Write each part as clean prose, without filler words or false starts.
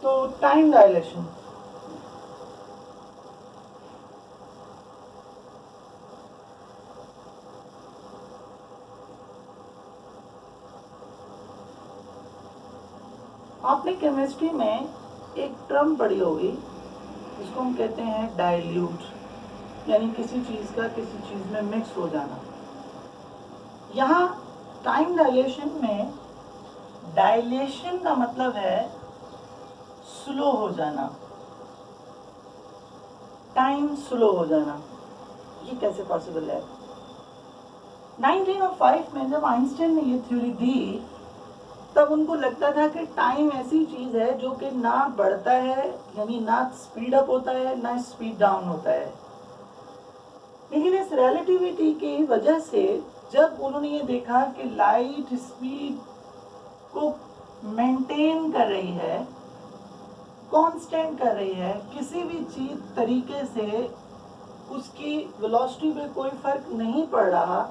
तो time dilation, आपने chemistry में एक टर्म पढ़ी होगी जिसको हम कहते हैं डाइल्यूट, यानी किसी चीज़ का किसी चीज़ में मिक्स हो जाना। यहाँ टाइम डायलेशन में डायलेशन का मतलब है स्लो हो जाना, टाइम स्लो हो जाना। ये कैसे पॉसिबल है? 1905 में जब आइंस्टाइन ने ये थ्योरी दी तब उनको लगता था कि टाइम ऐसी चीज़ है जो कि ना बढ़ता है, यानी ना स्पीड अप होता है ना स्पीड डाउन होता है। लेकिन इस रिलेटिविटी की वजह से जब उन्होंने ये देखा कि लाइट स्पीड को मेंटेन कर रही है, कांस्टेंट कर रही है, किसी भी चीज़ तरीके से उसकी वेलोसिटी पे कोई फर्क नहीं पड़ रहा,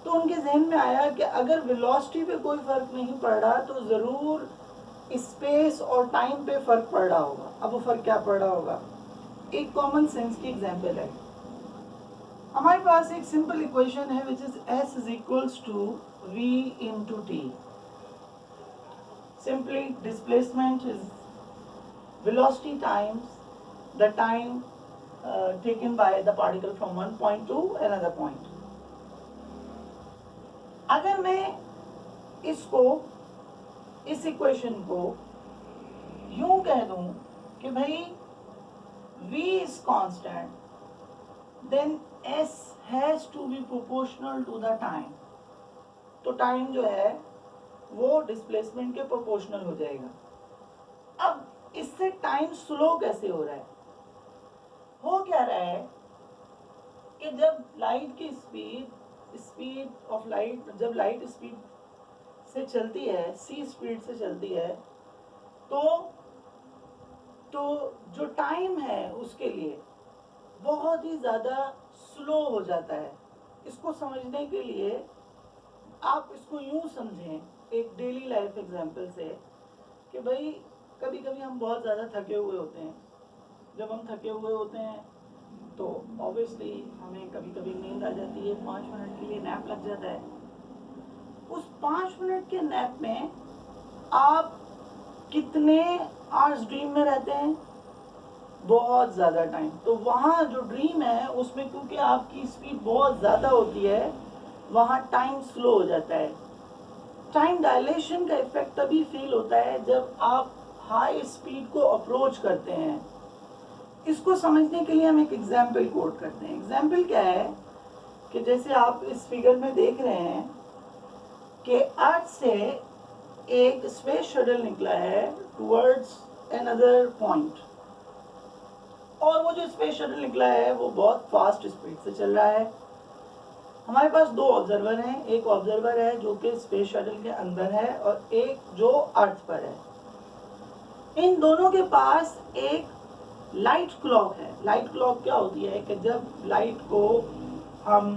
तो उनके जहन में आया कि अगर वेलोसिटी पे कोई फर्क नहीं पड़ रहा तो ज़रूर स्पेस और टाइम पे फर्क पड़ रहा होगा। अब वो फर्क क्या पड़ रहा होगा? एक कॉमन सेंस की एग्जांपल है। हमारे पास एक सिंपल इक्वेशन है which is s is equals to v into t. Simply displacement is velocity times the time taken by the particle from one point to another point. अगर मैं इसको, इस equation को यूं कह दूं कि भाई v is constant, then s has to be proportional to the time, तो टाइम जो है वो डिस्प्लेसमेंट के प्रोपोर्शनल हो जाएगा। अब इससे टाइम स्लो कैसे हो रहा है? हो क्या रहा है कि जब लाइट की स्पीड ऑफ लाइट, जब लाइट स्पीड से चलती है, सी स्पीड से चलती है, तो जो टाइम है उसके लिए बहुत ही ज़्यादा स्लो हो जाता है। इसको समझने के लिए आप इसको यूँ समझें एक डेली लाइफ एग्जांपल से कि भाई कभी कभी हम बहुत ज़्यादा थके हुए होते हैं। जब हम थके हुए होते हैं तो ऑब्वियसली हमें कभी कभी नींद आ जाती है, 5 मिनट के लिए नैप लग जाता है। उस 5 मिनट के नैप में आप कितने आवर्स ड्रीम में रहते हैं? बहुत ज़्यादा टाइम। तो वहाँ जो ड्रीम है उसमें क्योंकि आपकी स्पीड बहुत ज़्यादा होती है, वहाँ टाइम स्लो हो जाता है। टाइम डायलेशन का इफेक्ट तभी फील होता है जब आप हाई स्पीड को अप्रोच करते हैं। इसको समझने के लिए हम एक एग्जाम्पल कोट करते हैं। एग्जाम्पल क्या है कि जैसे आप इस फिगर में देख रहे हैं कि अर्थ से एक स्पेस शटल निकला है टुवर्ड्स अनदर पॉइंट, और वो जो स्पेस शटल निकला है वो बहुत फास्ट स्पीड से चल रहा है। हमारे पास 2 ऑब्जर्वर हैं, एक ऑब्जर्वर है जो कि स्पेस शटल के अंदर है और एक जो अर्थ पर है। इन दोनों के पास एक लाइट क्लॉक है। लाइट क्लॉक क्या होती है कि जब लाइट को हम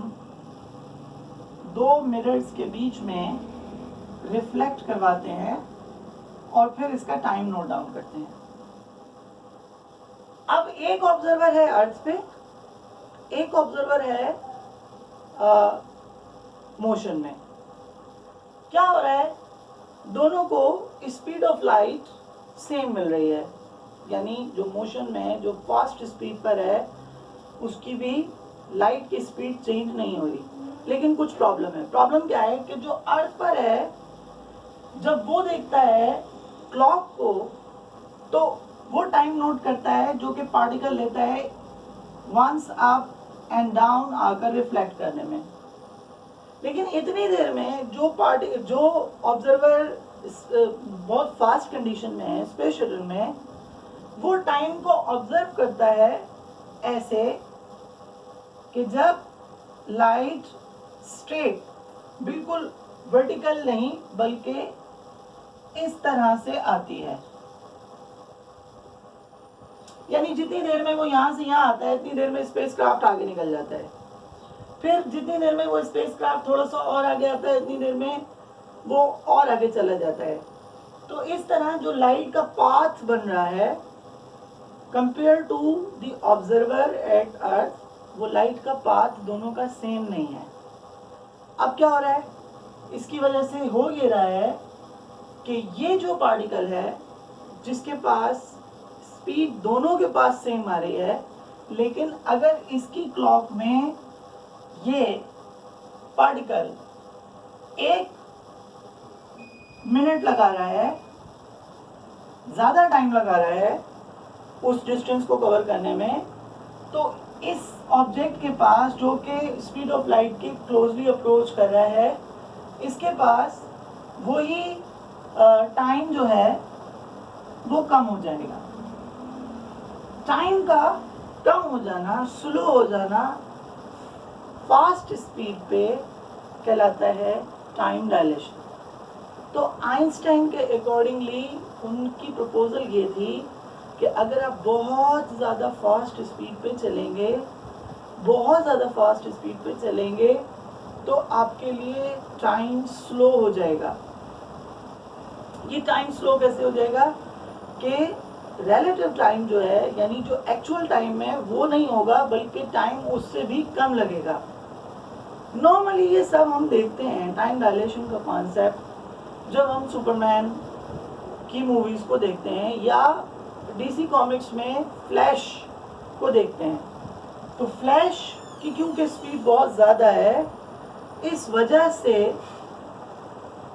2 मिरर्स के बीच में रिफ्लेक्ट करवाते हैं और फिर इसका टाइम नोट डाउन करते हैं। अब एक ऑब्जर्वर है अर्थ पे, एक ऑब्जर्वर है मोशन में। क्या हो रहा है? दोनों को स्पीड ऑफ लाइट सेम मिल रही है, यानी जो मोशन में है, जो फास्ट स्पीड पर है, उसकी भी लाइट की स्पीड चेंज नहीं हो रही। लेकिन कुछ प्रॉब्लम है। प्रॉब्लम क्या है कि जो अर्थ पर है, जब वो देखता है क्लॉक को तो वो टाइम नोट करता है जो कि पार्टिकल लेता है वंस अप एंड डाउन आकर रिफ्लेक्ट करने में। लेकिन इतनी देर में जो ऑब्जर्वर बहुत फास्ट कंडीशन में है स्पेस शटल में, वो टाइम को ऑब्जर्व करता है ऐसे कि जब लाइट स्ट्रेट, बिल्कुल वर्टिकल नहीं बल्कि इस तरह से आती है, यानी जितनी देर में वो यहाँ से यहाँ आता है इतनी देर में स्पेसक्राफ्ट आगे निकल जाता है। फिर जितनी देर में वो स्पेसक्राफ्ट थोड़ा सा और आगे आता है इतनी देर में वो और आगे चला जाता है। तो इस तरह जो लाइट का पाथ बन रहा है compared to the observer at earth, वो लाइट का पाथ दोनों का सेम नहीं है। अब क्या हो रहा है, इसकी वजह से हो ये रहा है कि ये जो पार्टिकल है जिसके पास स्पीड दोनों के पास सेम आ रही है, लेकिन अगर इसकी क्लॉक में ये पार्टिकल 1 मिनट लगा रहा है, ज़्यादा टाइम लगा रहा है उस डिस्टेंस को कवर करने में, तो इस ऑब्जेक्ट के पास जो कि स्पीड ऑफ लाइट के क्लोजली अप्रोच कर रहा है, इसके पास वही टाइम जो है वो कम हो जाएगा। टाइम का कम हो जाना, स्लो हो जाना फास्ट स्पीड पे कहलाता है टाइम डायलेशन। तो आइंस्टाइन के अकॉर्डिंगली उनकी प्रपोजल ये थी कि अगर आप बहुत ज़्यादा फास्ट स्पीड पे चलेंगे, बहुत ज़्यादा फास्ट स्पीड पे चलेंगे, तो आपके लिए टाइम स्लो हो जाएगा। ये टाइम स्लो कैसे हो जाएगा कि रिलेटिव टाइम जो है, यानी जो एक्चुअल टाइम है वो नहीं होगा, बल्कि टाइम उससे भी कम लगेगा। नॉर्मली ये सब हम देखते हैं टाइम डायलेशन का कॉन्सेप्ट जब हम सुपरमैन की मूवीज़ को देखते हैं या डीसी कॉमिक्स में फ्लैश को देखते हैं। तो फ्लैश की क्योंकि स्पीड बहुत ज़्यादा है, इस वजह से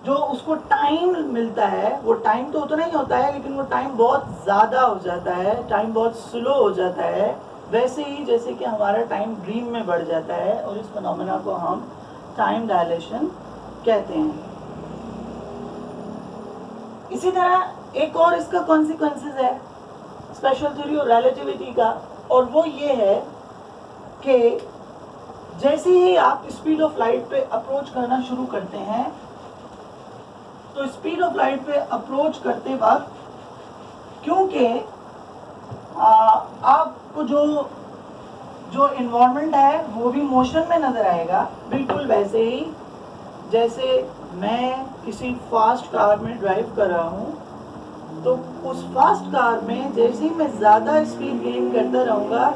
जो उसको टाइम मिलता है वो टाइम तो उतना ही होता है, लेकिन वो टाइम बहुत ज़्यादा हो जाता है, टाइम बहुत स्लो हो जाता है। वैसे ही जैसे कि हमारा टाइम ड्रीम में बढ़ जाता है, और इस फिनोमेना को हम टाइम डायलेशन कहते हैं। इसी तरह एक और इसका कॉन्सिक्वेंसेस है स्पेशल थ्योरी और रिलेटिविटी का, और वो ये है कि जैसे ही आप स्पीड ऑफ लाइट पे अप्रोच करना शुरू करते हैं, तो स्पीड ऑफ लाइट पे अप्रोच करते वक्त क्योंकि आपको जो इन्वायरमेंट है वो भी मोशन में नज़र आएगा, बिल्कुल वैसे ही जैसे मैं किसी फास्ट कार में ड्राइव कर रहा हूँ, तो उस फास्ट कार में जैसे ही मैं ज़्यादा स्पीड गेन करता रहूँगा,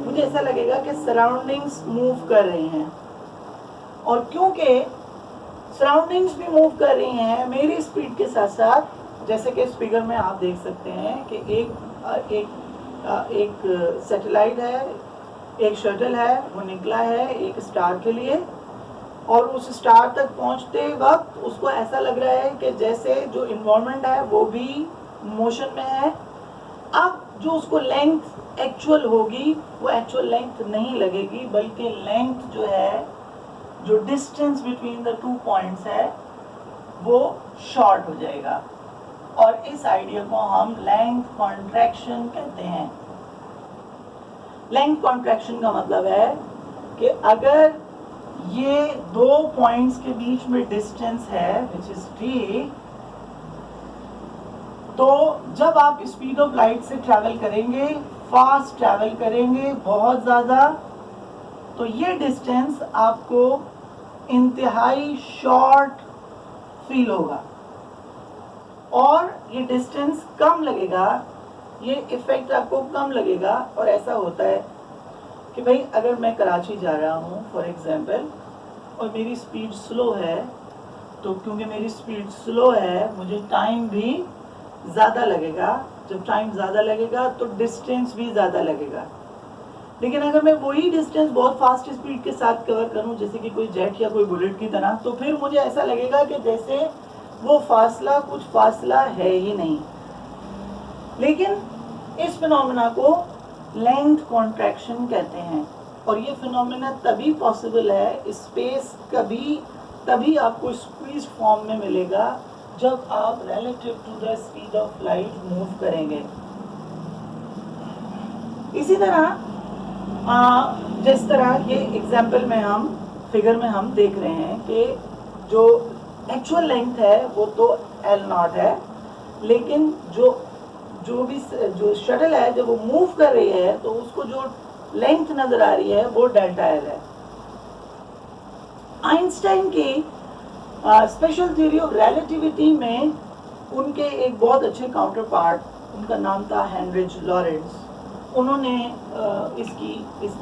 मुझे ऐसा लगेगा कि सराउंडिंग्स मूव कर रही हैं, और क्योंकि सराउंडिंग्स भी मूव कर रही हैं मेरी स्पीड के साथ साथ, जैसे कि इस फिगर में आप देख सकते हैं कि एक सैटेलाइट है, एक शटल है, वो निकला है एक स्टार के लिए, और उस स्टार तक पहुंचते वक्त उसको ऐसा लग रहा है कि जैसे जो इन्वायरमेंट है वो भी मोशन में है। अब जो उसको लेंथ एक्चुअल होगी वो एक्चुअल लेंथ नहीं लगेगी, बल्कि लेंथ जो है, जो डिस्टेंस बिटवीन द 2 पॉइंट्स है, वो शॉर्ट हो जाएगा, और इस आइडिया को हम लेंथ कॉन्ट्रैक्शन कहते हैं। लेंथ कॉन्ट्रैक्शन का मतलब है कि अगर ये 2 पॉइंट्स के बीच में डिस्टेंस है विच इज टी, तो जब आप स्पीड ऑफ लाइट से ट्रैवल करेंगे, फास्ट ट्रैवल करेंगे बहुत ज़्यादा, तो ये डिस्टेंस आपको इंतहाई शॉर्ट फील होगा, और ये डिस्टेंस कम लगेगा, ये इफ़ेक्ट आपको कम लगेगा। और ऐसा होता है कि भाई अगर मैं कराची जा रहा हूँ फॉर एग्जांपल, और मेरी स्पीड स्लो है, तो क्योंकि मेरी स्पीड स्लो है मुझे टाइम भी ज़्यादा लगेगा। जब टाइम ज़्यादा लगेगा तो डिस्टेंस भी ज़्यादा लगेगा। लेकिन अगर मैं वही डिस्टेंस बहुत फास्ट स्पीड के साथ कवर करूं, जैसे कि कोई जेट या कोई बुलेट की तरह, तो फिर मुझे ऐसा लगेगा कि जैसे वो फासला कुछ फासला है ही नहीं। लेकिन इस फिनोमेना को लेंथ कॉन्ट्रैक्शन कहते हैं, और ये फिनोमेना तभी पॉसिबल है, स्पेस तभी आपको स्क्वीज फॉर्म में मिलेगा जब आप relative to the speed of light move करेंगे। इसी तरह जिस तरह के एग्जाम्पल में हम फिगर में हम देख रहे हैं कि जो एक्चुअल लेंथ है वो तो L0 है, लेकिन जो शटल है जब वो मूव कर रही है तो उसको जो लेंथ नजर आ रही है वो डेल्टा L है। आइंस्टाइन की स्पेशल थ्योरी ऑफ रिलेटिविटी में उनके एक बहुत अच्छे काउंटर पार्ट, उनका नाम था हेनरिच लॉरेंस, उन्होंने इस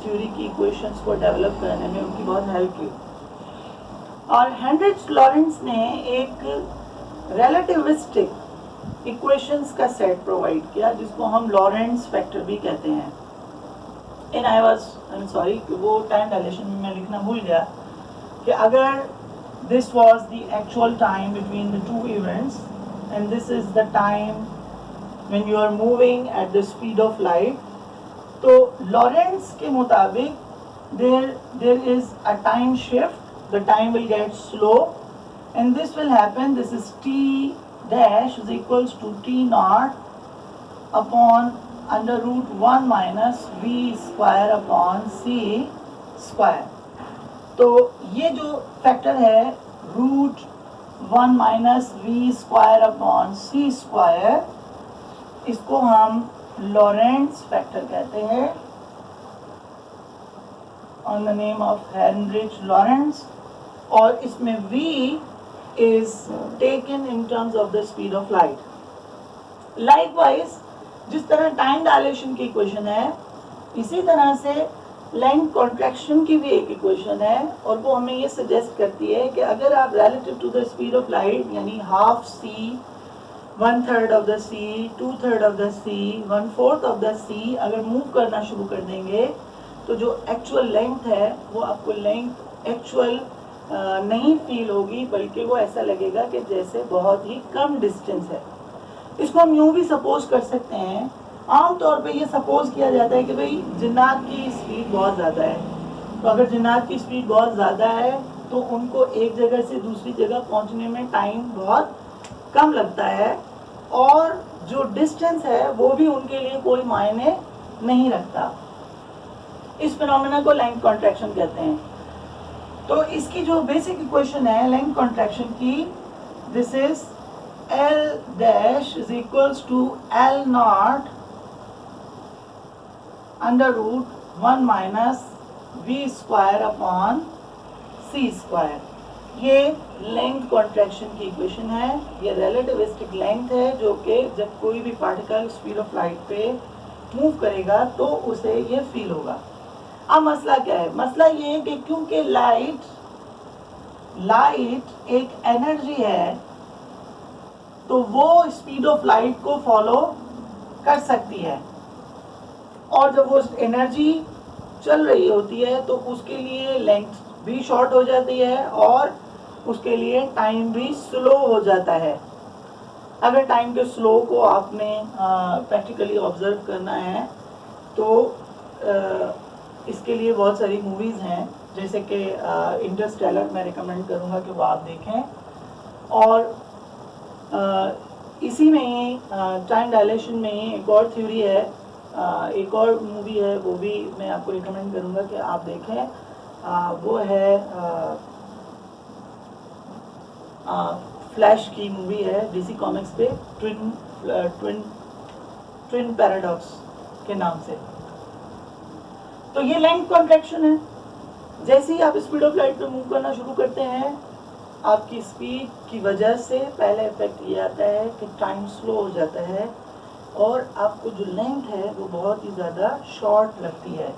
थ्योरी की इक्वेशंस को डेवलप करने में उनकी बहुत हेल्प की। और हेनरिच लॉरेंस ने एक रिलेटिविस्टिक इक्वेशंस का सेट प्रोवाइड किया जिसको हम लॉरेंस फैक्टर भी कहते हैं। एंड आई एम सॉरी कि वो टाइम डायलेशन में मैं लिखना भूल गया कि अगर this was the actual time between the two events and this is the time when you are moving at the speed of light, तो लॉरेंस के मुताबिक there is a time shift, the time will get slow and this will happen, this is t dash is equals to t naught upon under root 1 minus v square upon c square। तो ये जो factor है root 1 minus v square upon c square, इसको हम Lorentz factor कहते हैं on the name of Heinrich Lorentz. और इसमें v is taken in terms of the speed of light. Likewise जिस तरह टाइम डायलेशन की इक्वेशन है, इसी तरह से लेंथ कॉन्ट्रैक्शन की भी एक इक्वेशन है और वो हमें ये सजेस्ट करती है कि अगर आप relative to the speed of light यानी half c, 1/3 of the c, 2/3 of the c, 1/4 of the c अगर मूव करना शुरू कर देंगे तो जो एक्चुअल लेंथ है वो आपको लेंथ एक्चुअल नहीं फील होगी, बल्कि वो ऐसा लगेगा कि जैसे बहुत ही कम डिस्टेंस है। इसको हम यूँ भी सपोज कर सकते हैं, आमतौर पे ये सपोज किया जाता है कि भाई जिन्नात की स्पीड बहुत ज़्यादा है, तो अगर जिन्नात की स्पीड बहुत ज़्यादा है तो उनको एक जगह से दूसरी जगह पहुंचने में टाइम बहुत कम लगता है और जो डिस्टेंस है वो भी उनके लिए कोई मायने नहीं रखता। इस फिनोमेना को लेंथ कॉन्ट्रैक्शन कहते हैं। तो इसकी जो बेसिक इक्वेशन है लेंथ कॉन्ट्रैक्शन की, this is L dash is equals to L naught under root 1 minus v square upon c square। ये लेंथ कॉन्ट्रैक्शन की इक्वेशन है। ये रिलेटिविस्टिक लेंथ है जो कि जब कोई भी पार्टिकल स्पीड ऑफ लाइट पे मूव करेगा तो उसे ये फील होगा। अब मसला क्या है? मसला ये है कि क्योंकि लाइट एक एनर्जी है तो वो स्पीड ऑफ लाइट को फॉलो कर सकती है और जब वो एनर्जी चल रही होती है तो उसके लिए लेंथ भी शॉर्ट हो जाती है और उसके लिए टाइम भी स्लो हो जाता है। अगर टाइम के स्लो को आपने प्रैक्टिकली ऑब्जर्व करना है तो इसके लिए बहुत सारी मूवीज़ हैं, जैसे कि इंटरस्टेलर मैं रिकमेंड करूँगा कि वो आप देखें। और इसी में ही टाइम डायलेशन में ही एक और थ्योरी है, एक और मूवी है, वो भी मैं आपको रिकमेंड करूँगा कि आप देखें। वो है फ्लैश की मूवी है DC कॉमिक्स पे, ट्विन पैराडॉक्स के नाम से। तो ये लेंथ कॉन्ट्रैक्शन है। जैसे ही आप स्पीड ऑफ लाइट पे मूव करना शुरू करते हैं, आपकी स्पीड की वजह से पहला इफेक्ट ये आता है कि टाइम स्लो हो जाता है और आपको जो लेंथ है वो बहुत ही ज़्यादा शॉर्ट लगती है।